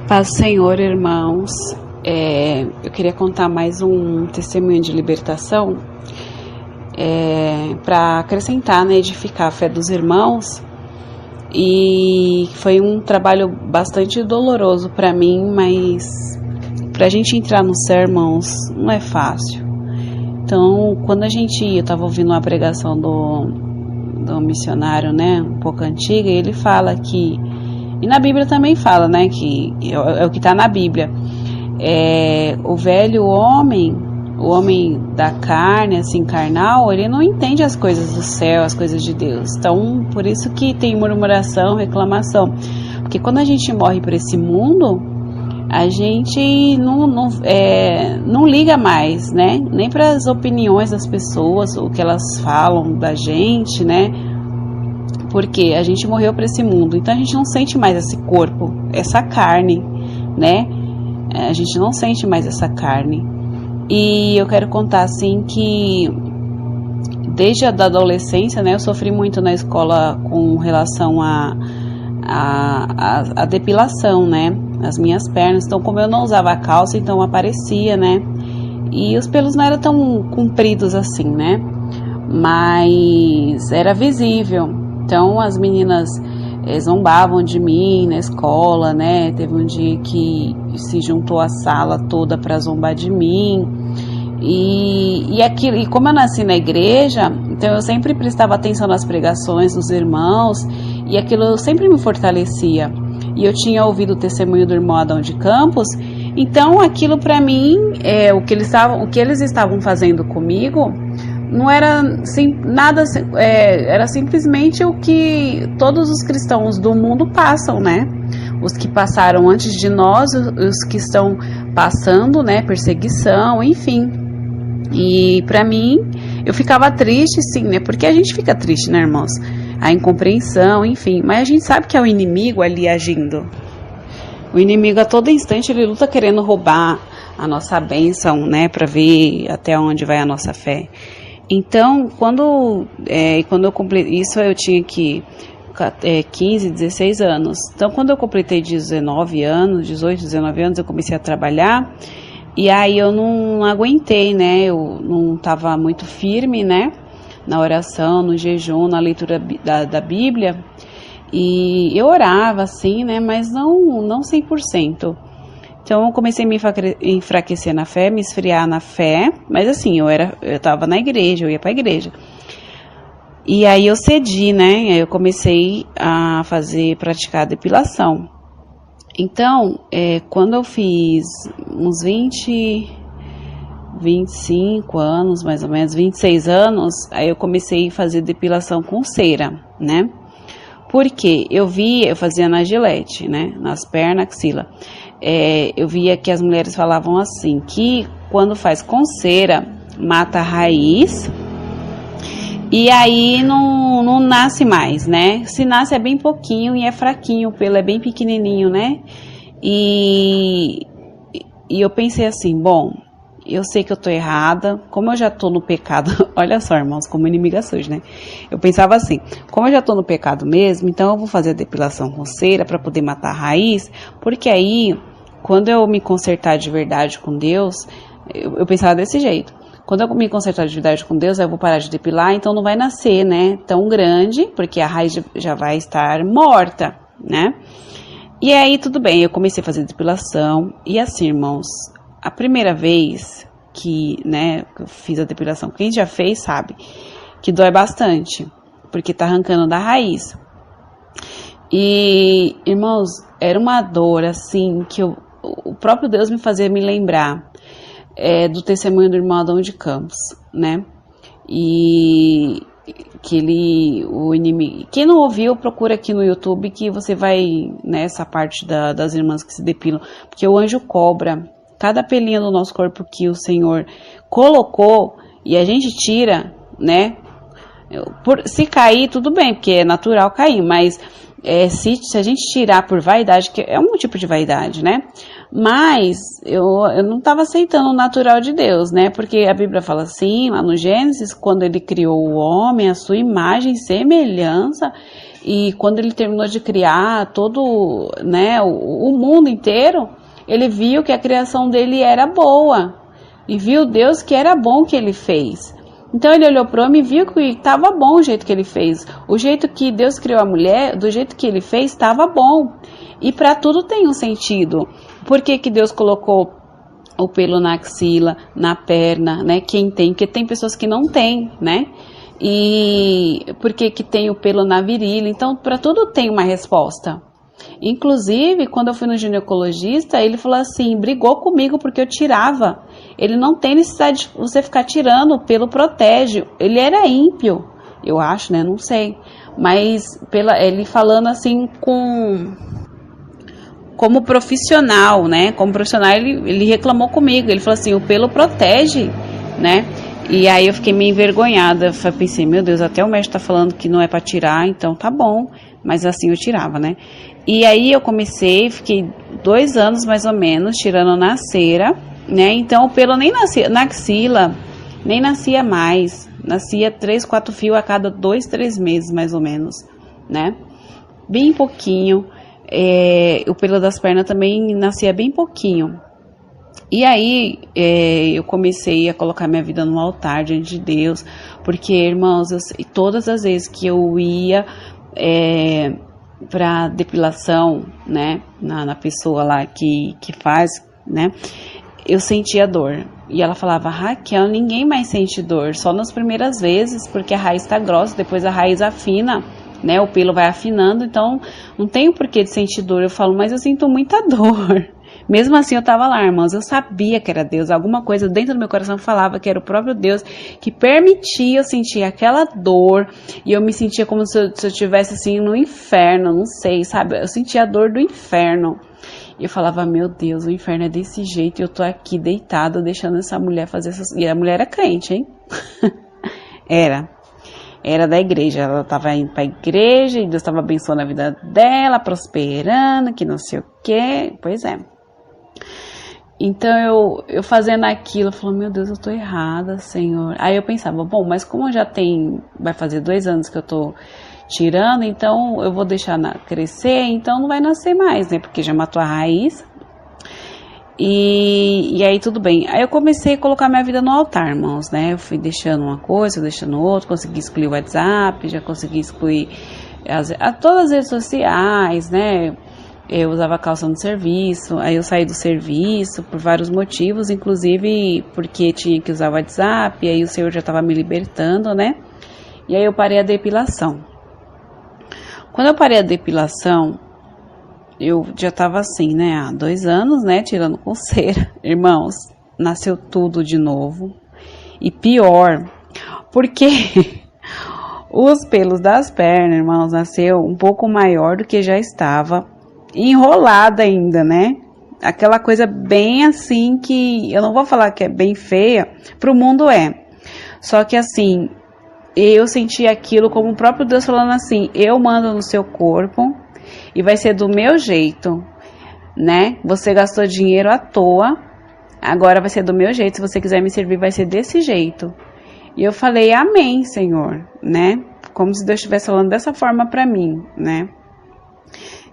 Paz do Senhor, irmãos. Eu queria contar mais um testemunho de libertação para acrescentar, né, edificar a fé dos irmãos. E foi um trabalho bastante doloroso para mim, mas para a gente entrar no céu, irmãos, não é fácil. Então, quando eu estava ouvindo uma pregação do missionário, né, um pouco antiga, e ele fala que, e na Bíblia também fala, né, que é o que está na Bíblia, o velho homem, o homem da carne, assim, carnal, ele não entende as coisas do céu, as coisas de Deus. Então, por isso que tem murmuração, reclamação, porque quando a gente morre para esse mundo, a gente não liga mais, né, nem para as opiniões das pessoas, o que elas falam da gente, né, porque a gente morreu para esse mundo, então a gente não sente mais esse corpo, essa carne, né? A gente não sente mais essa carne. E eu quero contar assim que desde a adolescência, né, eu sofri muito na escola com relação a depilação, né? As minhas pernas. Então, como eu não usava calça, então aparecia, né? E os pelos não eram tão compridos assim, né? Mas era visível. Então as meninas zombavam de mim na escola, né? Teve um dia que se juntou a sala toda para zombar de mim. E como eu nasci na igreja, então eu sempre prestava atenção nas pregações dos irmãos e aquilo sempre me fortalecia. E eu tinha ouvido o testemunho do irmão Adão de Campos, então aquilo para mim, o que eles estavam fazendo comigo, não era nada, era simplesmente o que todos os cristãos do mundo passam, né? Os que passaram antes de nós, os que estão passando, né? Perseguição, enfim. E para mim, eu ficava triste, sim, né? Porque a gente fica triste, né, irmãos? A incompreensão, enfim. Mas a gente sabe que é o inimigo ali agindo. O inimigo a todo instante ele luta querendo roubar a nossa bênção, né? Para ver até onde vai a nossa fé. Então, quando eu completei, isso eu tinha 15, 16 anos. Então, quando eu completei 18, 19 anos, eu comecei a trabalhar. E aí eu não aguentei, né? Eu não estava muito firme, né? Na oração, no jejum, na leitura da Bíblia. E eu orava, assim, né? Mas não 100%. Então eu comecei a me enfraquecer na fé, me esfriar na fé, mas assim, eu estava na igreja, eu ia para a igreja. E aí eu cedi, né? Aí eu comecei a praticar a depilação. Então, quando eu fiz uns 25 anos, mais ou menos, 26 anos, aí eu comecei a fazer depilação com cera, né? Porque eu fazia na Gillette, né? Nas pernas, axila. Eu via que as mulheres falavam assim, que quando faz com cera, mata a raiz e aí não nasce mais, né? Se nasce é bem pouquinho e é fraquinho, o pelo é bem pequenininho, né? E eu pensei assim, bom, eu sei que eu tô errada, como eu já tô no pecado, olha só, irmãos, como inimiga surge, né? Eu pensava assim, como eu já tô no pecado mesmo, então eu vou fazer a depilação com cera para poder matar a raiz, porque aí, quando eu me consertar de verdade com Deus, eu pensava desse jeito, quando eu me consertar de verdade com Deus, eu vou parar de depilar, então não vai nascer, né, tão grande, porque a raiz já vai estar morta, né? E aí, tudo bem, eu comecei a fazer depilação, e assim, irmãos, a primeira vez que, né, eu fiz a depilação, quem já fez sabe que dói bastante, porque tá arrancando da raiz. E, irmãos, era uma dor, assim, que o próprio Deus me fazia me lembrar do testemunho do irmão Adão de Campos, né? E que o inimigo... Quem não ouviu, procura aqui no YouTube que você vai, nessa parte das irmãs que se depilam, porque o anjo cobra cada pelinho do nosso corpo que o Senhor colocou e a gente tira, né? Se cair, tudo bem, porque é natural cair, mas se a gente tirar por vaidade, que é um tipo de vaidade, né? Mas eu não estava aceitando o natural de Deus, né? Porque a Bíblia fala assim, lá no Gênesis, quando ele criou o homem, a sua imagem e semelhança, E quando ele terminou de criar todo, né, o mundo inteiro, ele viu que a criação dele era boa. E viu Deus que era bom que ele fez. Então ele olhou para o homem e viu que estava bom o jeito que ele fez. O jeito que Deus criou a mulher, do jeito que ele fez, estava bom. E para tudo tem um sentido. Por que que Deus colocou o pelo na axila, na perna, né? Quem tem? Porque tem pessoas que não têm, né? E por que que tem o pelo na virilha? Então, para tudo tem uma resposta. Inclusive, quando eu fui no ginecologista, ele falou assim, brigou comigo porque eu tirava. Ele não tem necessidade de você ficar tirando, o pelo protege. Ele era ímpio, eu acho, né? Não sei. Mas ele falando assim como profissional, né? Como profissional, ele reclamou comigo. Ele falou assim, o pelo protege, né? E aí eu fiquei meio envergonhada. Eu pensei, meu Deus, até o médico tá falando que não é para tirar, então tá bom. Mas assim eu tirava, né? E aí eu fiquei 2 anos mais ou menos, tirando na cera, né? Então o pelo nem nascia, na axila, nem nascia mais. Nascia 3, 4 fios a cada 2, 3 meses, mais ou menos, né? Bem pouquinho. O pelo das pernas também nascia bem pouquinho. E aí eu comecei a colocar minha vida no altar diante de Deus, porque, irmãos, todas as vezes que eu ia para depilação, né, na pessoa lá que faz, né, eu sentia dor. E ela falava, Raquel, ninguém mais sente dor, só nas primeiras vezes, porque a raiz está grossa, depois a raiz afina, né, o pelo vai afinando, então não tem o porquê de sentir dor. Eu falo, mas eu sinto muita dor. Mesmo assim eu tava lá, irmãos, eu sabia que era Deus, alguma coisa dentro do meu coração falava que era o próprio Deus que permitia eu sentir aquela dor, e eu me sentia como se eu estivesse assim no inferno, não sei, sabe, eu sentia a dor do inferno, e eu falava, meu Deus, o inferno é desse jeito, e eu tô aqui deitada, deixando essa mulher fazer essas... E a mulher era crente, hein? Era da igreja, ela estava indo para a igreja, e Deus estava abençoando a vida dela, prosperando, que não sei o que, pois é. Então eu fazendo aquilo, eu falei, meu Deus, eu tô errada, Senhor. Aí eu pensava, bom, mas como já vai fazer 2 anos que eu tô tirando, então eu vou deixar crescer, então não vai nascer mais, né? Porque já matou a raiz. E aí tudo bem. Aí eu comecei a colocar minha vida no altar, irmãos, né? Eu fui deixando uma coisa, deixando outra, consegui excluir o WhatsApp, já consegui excluir todas as redes sociais, né? Eu usava calça no serviço, aí eu saí do serviço por vários motivos, inclusive porque tinha que usar o WhatsApp, e aí o Senhor já estava me libertando, né? E aí eu parei a depilação. Quando eu parei a depilação, eu já estava assim, né? Há 2 anos, né? Tirando com cera. Irmãos, nasceu tudo de novo. E pior, porque os pelos das pernas, irmãos, nasceu um pouco maior do que já estava. Enrolada ainda, né? Aquela coisa bem assim que eu não vou falar que é bem feia, pro mundo é. Só que assim, eu senti aquilo como o próprio Deus falando assim, eu mando no seu corpo e vai ser do meu jeito, né? Você gastou dinheiro à toa, agora vai ser do meu jeito, se você quiser me servir vai ser desse jeito. E eu falei, amém, Senhor, né? Como se Deus estivesse falando dessa forma pra mim, né?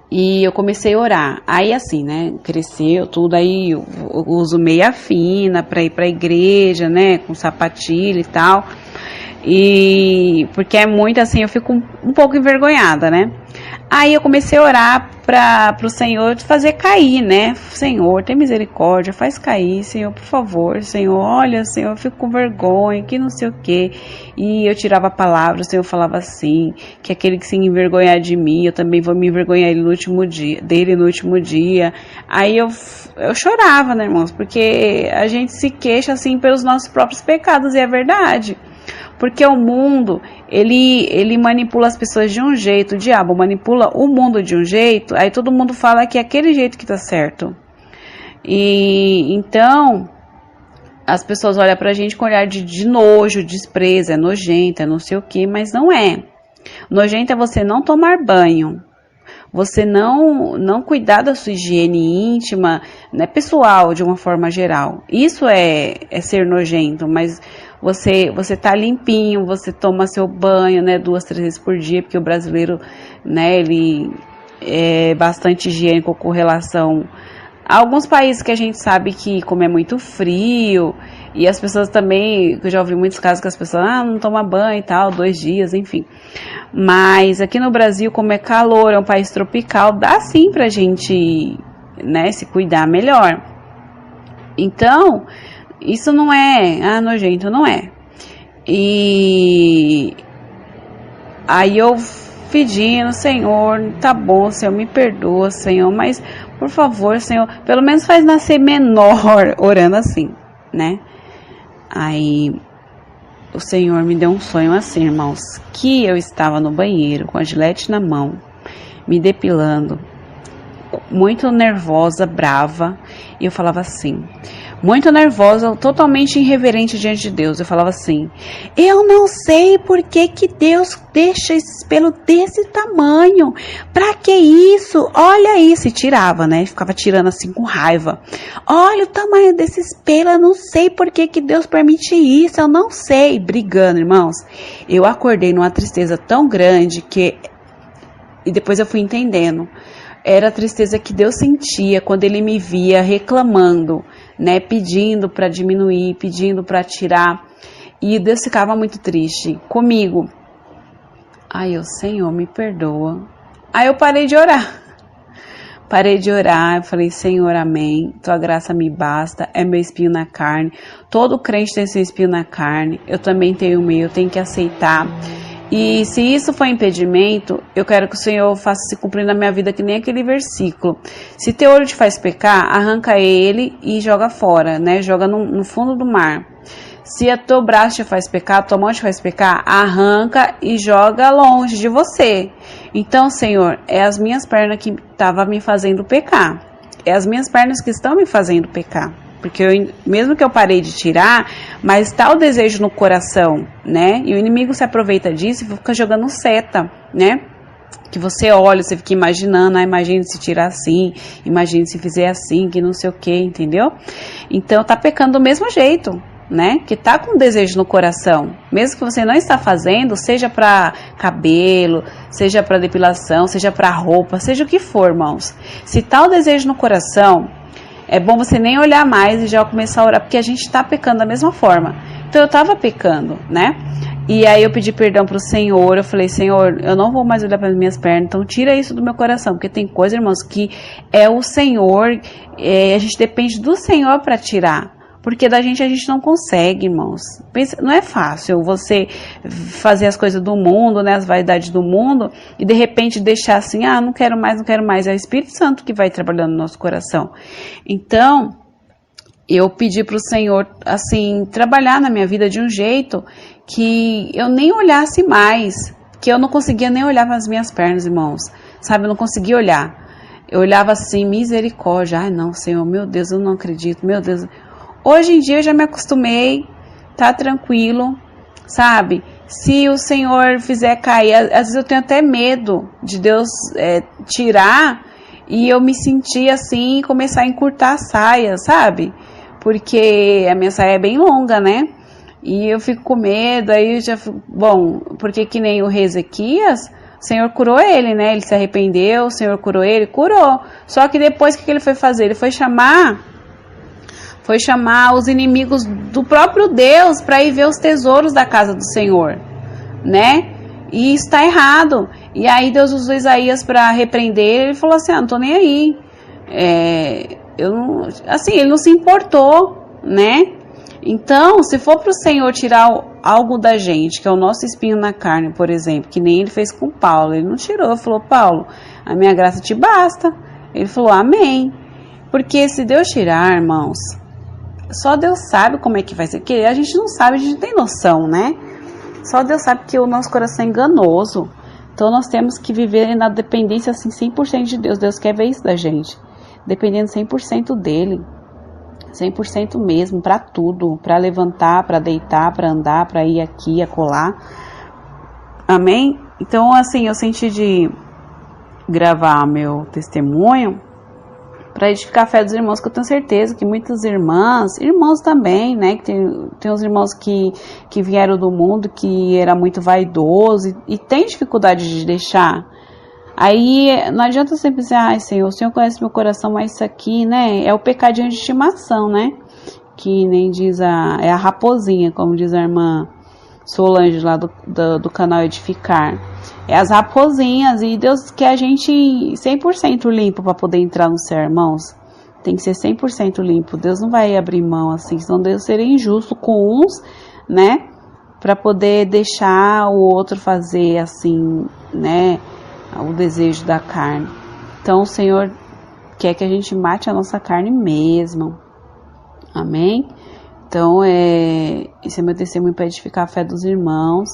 E eu comecei a orar, aí assim, né, cresceu tudo, aí eu uso meia fina pra ir pra igreja, né, com sapatilha e tal, e porque é muito assim, eu fico um pouco envergonhada, né. Aí eu comecei a orar pro Senhor fazer cair, né? Senhor, tem misericórdia, faz cair, Senhor, por favor, Senhor, olha, Senhor, eu fico com vergonha, que não sei o quê. E eu tirava a palavra, o Senhor falava assim, que aquele que se envergonhar de mim, eu também vou me envergonhar dele no último dia. Aí eu chorava, né, irmãos? Porque a gente se queixa, assim, pelos nossos próprios pecados, e é verdade. Porque o mundo, ele manipula as pessoas de um jeito, o diabo manipula o mundo de um jeito, aí todo mundo fala que é aquele jeito que tá certo. E então, as pessoas olham pra gente com olhar de nojo, desprezo, é nojento, é não sei o que, mas não é. Nojento é você não tomar banho. você não cuidar da sua higiene íntima, né, pessoal, de uma forma geral. Isso é ser nojento, mas você tá limpinho, você toma seu banho, né, 2, 3 vezes por dia, porque o brasileiro, né, ele é bastante higiênico com relação a alguns países que a gente sabe que, como é muito frio, e as pessoas também, eu já ouvi muitos casos que as pessoas, não tomam banho e tal, 2 dias, enfim. Mas aqui no Brasil, como é calor, é um país tropical, dá sim pra gente, né, se cuidar melhor. Então, isso não é, nojento, não é. E aí eu pedindo, Senhor, tá bom, Senhor, me perdoa, Senhor, mas, por favor, Senhor, pelo menos faz nascer menor, orando assim, né? Aí o Senhor me deu um sonho assim, irmãos, que eu estava no banheiro com a Gillette na mão, me depilando, muito nervosa, brava, e eu falava assim, muito nervosa, totalmente irreverente diante de Deus, eu falava assim, eu não sei por que Deus deixa esse pelo desse tamanho, pra que isso, olha isso, e tirava, né, ficava tirando assim com raiva, olha o tamanho desse espelho, eu não sei por que Deus permite isso, eu não sei, brigando, irmãos, eu acordei numa tristeza tão grande e depois eu fui entendendo, era a tristeza que Deus sentia quando Ele me via reclamando, né, pedindo para diminuir, pedindo para tirar, e Deus ficava muito triste comigo. Aí eu, Senhor, me perdoa. Aí eu parei de orar, eu falei, Senhor, amém, tua graça me basta, é meu espinho na carne, todo crente tem seu espinho na carne, eu também tenho o meu, eu tenho que aceitar. E se isso for impedimento, eu quero que o Senhor faça se cumprir na minha vida que nem aquele versículo. Se teu olho te faz pecar, arranca ele e joga fora, né? Joga no fundo do mar. Se a teu braço te faz pecar, tua mão te faz pecar, arranca e joga longe de você. Então, Senhor, é as minhas pernas que estavam me fazendo pecar. É as minhas pernas que estão me fazendo pecar. Porque mesmo que eu parei de tirar, mas está o desejo no coração, né? E o inimigo se aproveita disso e fica jogando seta, né? Que você olha, você fica imaginando, imagine se tirar assim, imagine se fizer assim, que não sei o que, entendeu? Então tá pecando do mesmo jeito, né? Que tá com desejo no coração, mesmo que você não está fazendo, seja para cabelo, seja para depilação, seja para roupa, seja o que for, irmãos. Se tá o desejo no coração, é bom você nem olhar mais e já começar a orar, porque a gente está pecando da mesma forma. Então eu estava pecando, né? E aí eu pedi perdão para o Senhor, eu falei, Senhor, eu não vou mais olhar para as minhas pernas, então tira isso do meu coração, porque tem coisa, irmãos, que é o Senhor, a gente depende do Senhor para tirar. Porque da gente a gente não consegue, irmãos. Não é fácil você fazer as coisas do mundo, né, as vaidades do mundo, e de repente deixar assim, não quero mais. É o Espírito Santo que vai trabalhando no nosso coração. Então, eu pedi para o Senhor, assim, trabalhar na minha vida de um jeito que eu nem olhasse mais, que eu não conseguia nem olhar para as minhas pernas, irmãos. Sabe, eu não conseguia olhar. Eu olhava assim, misericórdia. Ai, não, Senhor, meu Deus, eu não acredito, meu Deus. Hoje em dia eu já me acostumei, tá tranquilo, sabe? Se o Senhor fizer cair, às vezes eu tenho até medo de Deus tirar e eu me sentir assim e começar a encurtar a saia, sabe? Porque a minha saia é bem longa, né? E eu fico com medo, aí eu já fico, bom, porque que nem o rei Ezequias, o Senhor curou ele, né? Ele se arrependeu, o Senhor curou ele, curou. Só que depois o que ele foi fazer? Ele foi chamar os inimigos do próprio Deus para ir ver os tesouros da casa do Senhor, né? E isso está errado. E aí Deus usou Isaías para repreender. Ele falou assim, não tô nem aí. Ele não se importou, né? Então, se for para o Senhor tirar algo da gente, que é o nosso espinho na carne, por exemplo, que nem ele fez com Paulo, ele não tirou, ele falou, Paulo, a minha graça te basta. Ele falou, amém. Porque se Deus tirar, irmãos, só Deus sabe como é que vai ser, porque a gente não sabe, a gente não tem noção, né? Só Deus sabe que o nosso coração é enganoso. Então nós temos que viver na dependência assim 100% de Deus. Deus quer ver isso da gente, dependendo 100% dele, 100% mesmo, para tudo, para levantar, para deitar, para andar, para ir aqui, acolá. Amém? Então assim, eu senti gravar meu testemunho para edificar a fé dos irmãos, que eu tenho certeza que muitas irmãos também, né, que tem uns irmãos que vieram do mundo, que era muito vaidoso e tem dificuldade de deixar. Aí não adianta sempre dizer, ai Senhor, o Senhor conhece meu coração, mas isso aqui, né, é o pecadinho de estimação, né, que nem diz é a raposinha, como diz a irmã Solange lá do canal Edificar. É as raposinhas, e Deus quer a gente 100% limpo para poder entrar no céu, irmãos. Tem que ser 100% limpo. Deus não vai abrir mão assim, senão Deus seria injusto com uns, né? Para poder deixar o outro fazer assim, né? O desejo da carne. Então o Senhor quer que a gente mate a nossa carne mesmo. Amém? Então, esse é meu testemunho para edificar a fé dos irmãos.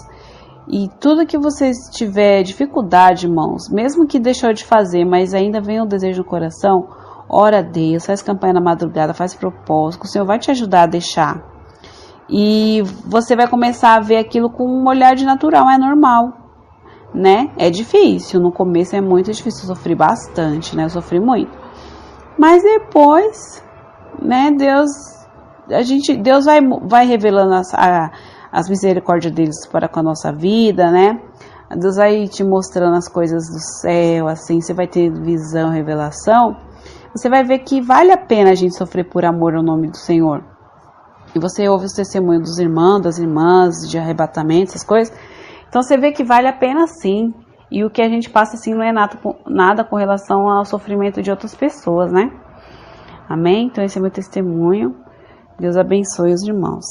E tudo que vocês tiver dificuldade, irmãos, mesmo que deixou de fazer, mas ainda vem o desejo no coração, ora a Deus, faz campanha na madrugada, faz propósito, o Senhor vai te ajudar a deixar. E você vai começar a ver aquilo com um olhar de natural, é normal, né? É difícil, no começo é muito difícil, eu sofri bastante, né? Eu sofri muito. Mas depois, né, Deus vai revelando as misericórdias deles para com a nossa vida, né? Deus vai te mostrando as coisas do céu, assim, você vai ter visão, revelação. Você vai ver que vale a pena a gente sofrer por amor ao nome do Senhor. E você ouve os testemunhos dos irmãos, das irmãs, de arrebatamento, essas coisas. Então você vê que vale a pena sim. E o que a gente passa assim não é nada com relação ao sofrimento de outras pessoas, né? Amém? Então esse é meu testemunho. Deus abençoe os irmãos.